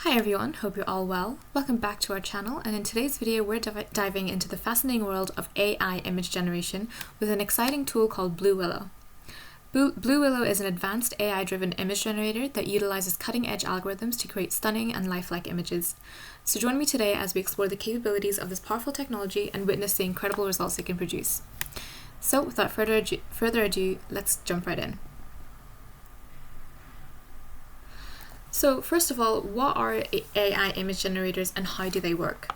Hi everyone, hope you're all well. Welcome back to our channel, and in today's video we're diving into the fascinating world of AI image generation with an exciting tool called Bluewillow. Bluewillow is an advanced AI-driven image generator that utilizes cutting-edge algorithms to create stunning and lifelike images. So join me today as we explore the capabilities of this powerful technology and witness the incredible results it can produce. So without further ado, let's jump right in. So first of all, what are AI image generators and how do they work?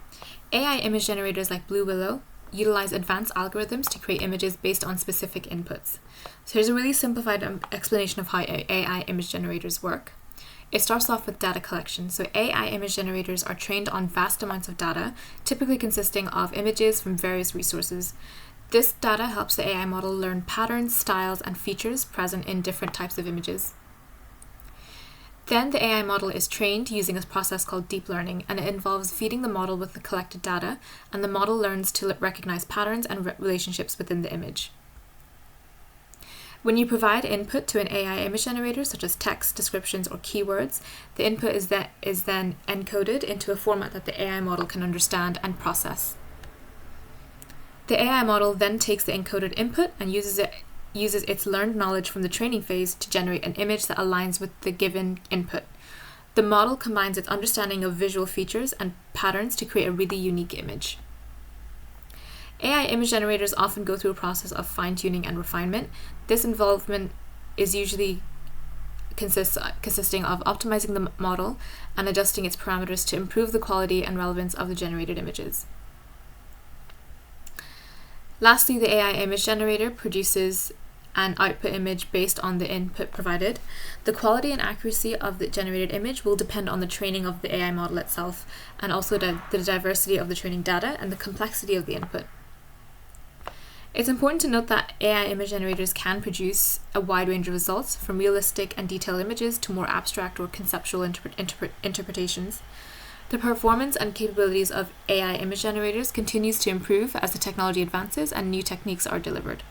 AI image generators like Bluewillow utilize advanced algorithms to create images based on specific inputs. So here's a really simplified explanation of how AI image generators work. It starts off with data collection. So AI image generators are trained on vast amounts of data, typically consisting of images from various resources. This data helps the AI model learn patterns, styles, and features present in different types of images. Then the AI model is trained using a process called deep learning, and it involves feeding the model with the collected data, and the model learns to recognize patterns and relationships within the image. When you provide input to an AI image generator, such as text, descriptions, or keywords, the input is then encoded into a format that the AI model can understand and process. The AI model then takes the encoded input and uses its learned knowledge from the training phase to generate an image that aligns with the given input. The model combines its understanding of visual features and patterns to create a really unique image. AI image generators often go through a process of fine-tuning and refinement. This involvement is usually consisting of optimizing the model and adjusting its parameters to improve the quality and relevance of the generated images. Lastly, the AI image generator produces an output image based on the input provided. The quality and accuracy of the generated image will depend on the training of the AI model itself, and also the diversity of the training data and the complexity of the input. It's important to note that AI image generators can produce a wide range of results, from realistic and detailed images to more abstract or conceptual interpretations. The performance and capabilities of AI image generators continues to improve as the technology advances and new techniques are delivered.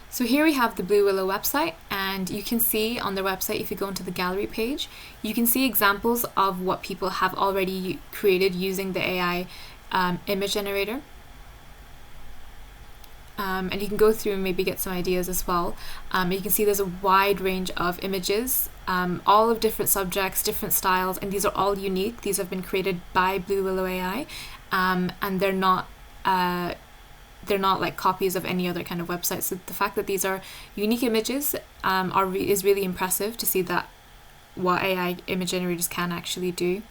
So here we have the Bluewillow website, and you can see on their website, if you go into the gallery page, you can see examples of what people have already created using the AI image generator. And you can go through and maybe get some ideas as well. You can see there's a wide range of images, all of different subjects, different styles, and these are all unique. These have been created by Bluewillow AI, and they're not like copies of any other kind of website. So the fact that these are unique images is really impressive to see that what AI image generators can actually do.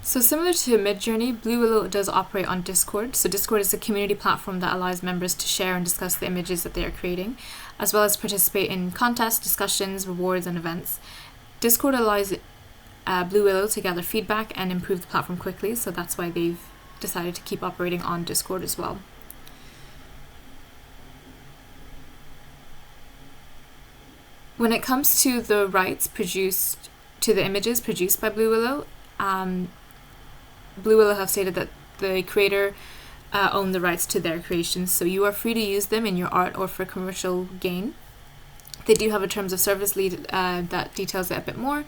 So similar to Midjourney, Bluewillow does operate on Discord. So Discord is a community platform that allows members to share and discuss the images that they are creating, as well as participate in contests, discussions, rewards, and events. Discord allows Bluewillow to gather feedback and improve the platform quickly, so that's why they've decided to keep operating on Discord as well. When it comes to the rights produced to the images produced by Bluewillow, Bluewillow have stated that the creator own the rights to their creations, so you are free to use them in your art or for commercial gain. They do have a terms of service lead that details it a bit more,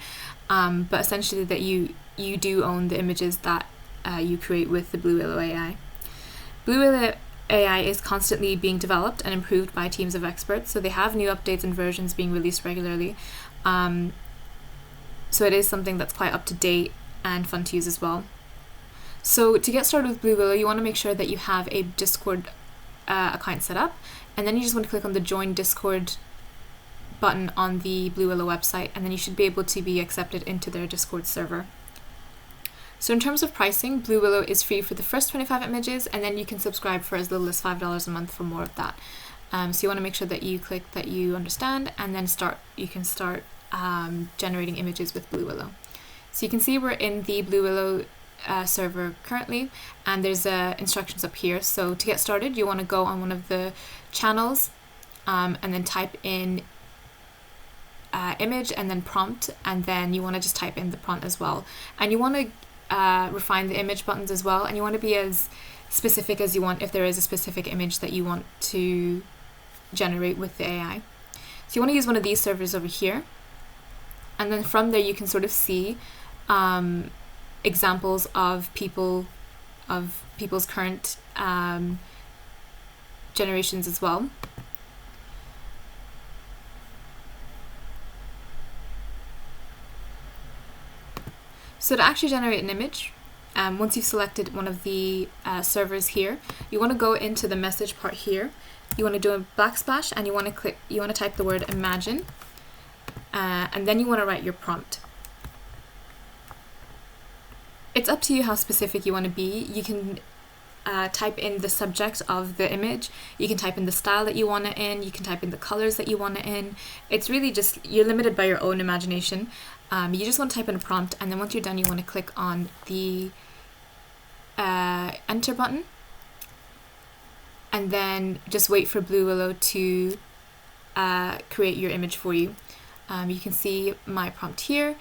but essentially that you do own the images that you create with the Bluewillow AI. Bluewillow AI is constantly being developed and improved by teams of experts, so they have new updates and versions being released regularly. So it is something that's quite up to date and fun to use as well. So to get started with Bluewillow, you want to make sure that you have a Discord account set up, and then you just want to click on the Join Discord button on the Bluewillow website, and then you should be able to be accepted into their Discord server. So in terms of pricing, Bluewillow is free for the first 25 images, and then you can subscribe for as little as $5 a month for more of that. So you want to make sure that you click that you understand, and then you can start generating images with Bluewillow. So you can see we're in the Bluewillow server currently, and there's instructions up here. So to get started, you want to go on one of the channels and then type in image and then prompt, and then you want to just type in the prompt as well, and you want to refine the image buttons as well, and you want to be as specific as you want if there is a specific image that you want to generate with the AI. So you want to use one of these servers over here, and then from there you can sort of see examples of people's current generations as well. So to actually generate an image, once you've selected one of the servers here, you want to go into the message part here. You want to do a backsplash, and you want to type the word imagine, and then you want to write your prompt. It's up to you how specific you want to be. You can type in the subject of the image, you can type in the style that you want it in, you can type in the colors that you want it in. It's really just, you're limited by your own imagination. You just want to type in a prompt, and then once you're done, you want to click on the enter button, and then just wait for Bluewillow to create your image for you. You can see my prompt here.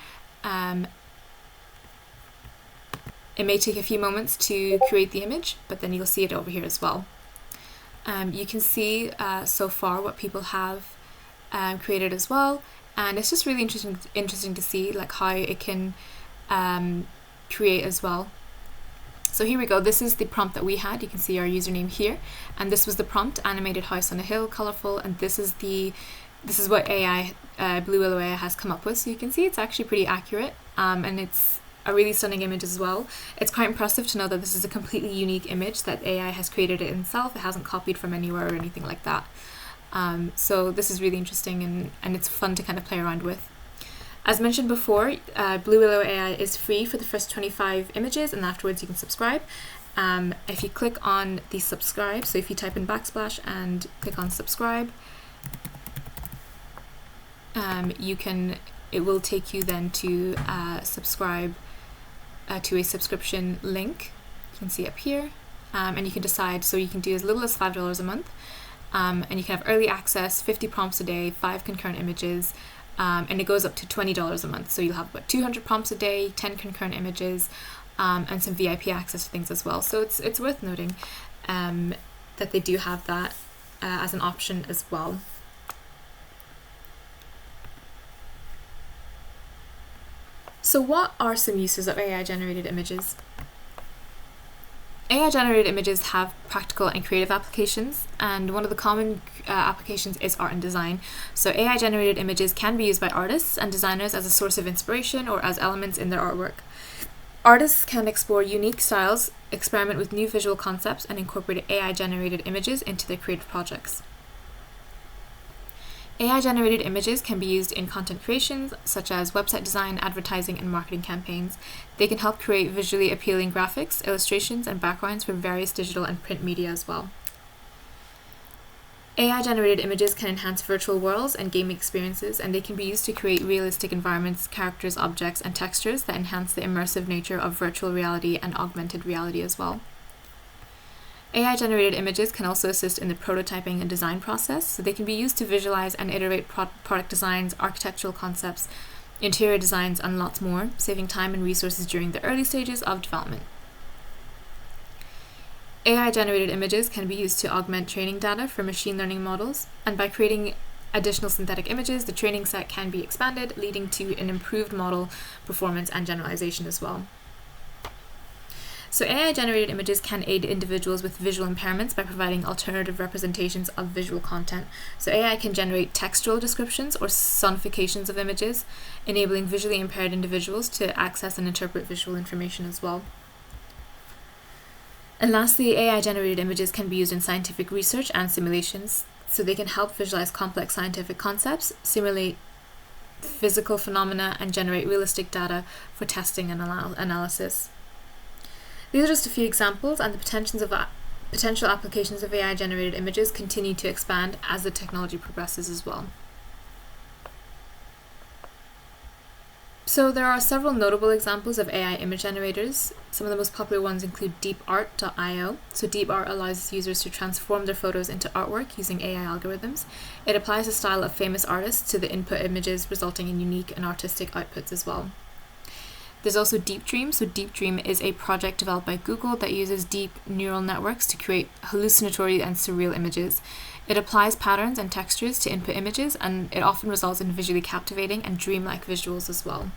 It may take a few moments to create the image, but then you'll see it over here as well. You can see so far what people have created as well, and it's just really interesting to see like how it can create as well. So here we go. This is the prompt that we had. You can see our username here, and this was the prompt: animated house on a hill, colorful. And this is what Bluewillow AI has come up with. So you can see it's actually pretty accurate, and it's a really stunning image as well. It's quite impressive to know that this is a completely unique image that AI has created it itself. It hasn't copied from anywhere or anything like that. So this is really interesting, and it's fun to kind of play around with. As mentioned before, Bluewillow AI is free for the first 25 images, and afterwards you can subscribe. If you click on the subscribe, so if you type in backsplash and click on subscribe, it will take you then to subscribe to a subscription link. You can see up here, and you can decide, so you can do as little as $5 a month, and you can have early access, 50 prompts a day, 5 concurrent images, and it goes up to $20 a month. So you'll have about 200 prompts a day, 10 concurrent images, and some VIP access to things as well. So it's worth noting that they do have that as an option as well. So what are some uses of AI-generated images? AI-generated images have practical and creative applications, and one of the common applications is art and design. So AI-generated images can be used by artists and designers as a source of inspiration or as elements in their artwork. Artists can explore unique styles, experiment with new visual concepts, and incorporate AI-generated images into their creative projects. AI-generated images can be used in content creations, such as website design, advertising, and marketing campaigns. They can help create visually appealing graphics, illustrations, and backgrounds for various digital and print media as well. AI-generated images can enhance virtual worlds and gaming experiences, and they can be used to create realistic environments, characters, objects, and textures that enhance the immersive nature of virtual reality and augmented reality as well. AI-generated images can also assist in the prototyping and design process, so they can be used to visualize and iterate product designs, architectural concepts, interior designs, and lots more, saving time and resources during the early stages of development. AI-generated images can be used to augment training data for machine learning models, and by creating additional synthetic images, the training set can be expanded, leading to an improved model performance and generalization as well. So AI-generated images can aid individuals with visual impairments by providing alternative representations of visual content. So AI can generate textual descriptions or sonifications of images, enabling visually impaired individuals to access and interpret visual information as well. And lastly, AI-generated images can be used in scientific research and simulations, so they can help visualize complex scientific concepts, simulate physical phenomena, and generate realistic data for testing and analysis. These are just a few examples, and the potential applications of AI-generated images continue to expand as the technology progresses as well. So there are several notable examples of AI image generators. Some of the most popular ones include deepart.io. So deepart allows users to transform their photos into artwork using AI algorithms. It applies the style of famous artists to the input images, resulting in unique and artistic outputs as well. There's also Deep Dream. So Deep Dream is a project developed by Google that uses deep neural networks to create hallucinatory and surreal images. It applies patterns and textures to input images, and it often results in visually captivating and dreamlike visuals as well.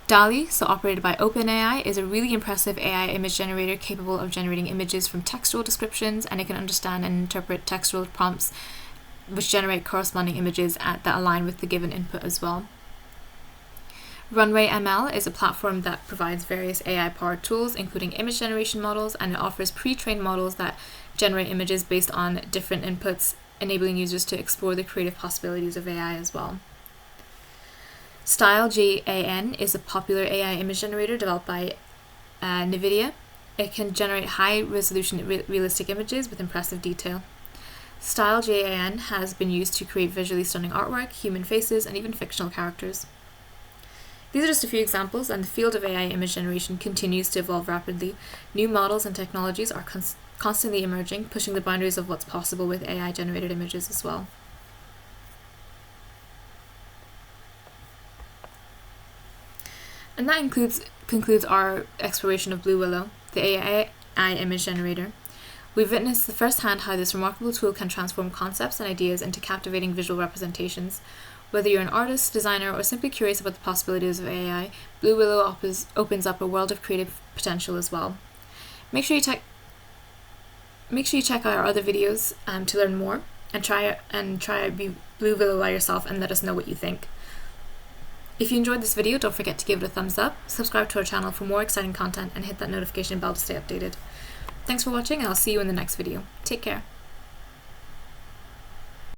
DALL-E, so operated by OpenAI, is a really impressive AI image generator capable of generating images from textual descriptions, and it can understand and interpret textual prompts which generate corresponding images that align with the given input as well. Runway ML is a platform that provides various AI-powered tools, including image generation models, and it offers pre-trained models that generate images based on different inputs, enabling users to explore the creative possibilities of AI as well. StyleGAN is a popular AI image generator developed by NVIDIA. It can generate high-resolution realistic images with impressive detail. StyleGAN has been used to create visually stunning artwork, human faces, and even fictional characters. These are just a few examples, and the field of AI image generation continues to evolve rapidly. New models and technologies are constantly emerging, pushing the boundaries of what's possible with AI-generated images as well. And that concludes our exploration of Bluewillow, the AI image generator. We've witnessed firsthand how this remarkable tool can transform concepts and ideas into captivating visual representations. Whether you're an artist, designer, or simply curious about the possibilities of AI, Bluewillow opens up a world of creative potential as well. Make sure you check out our other videos to learn more, and try Bluewillow by yourself and let us know what you think. If you enjoyed this video, don't forget to give it a thumbs up, subscribe to our channel for more exciting content, and hit that notification bell to stay updated. Thanks for watching, and I'll see you in the next video. Take care.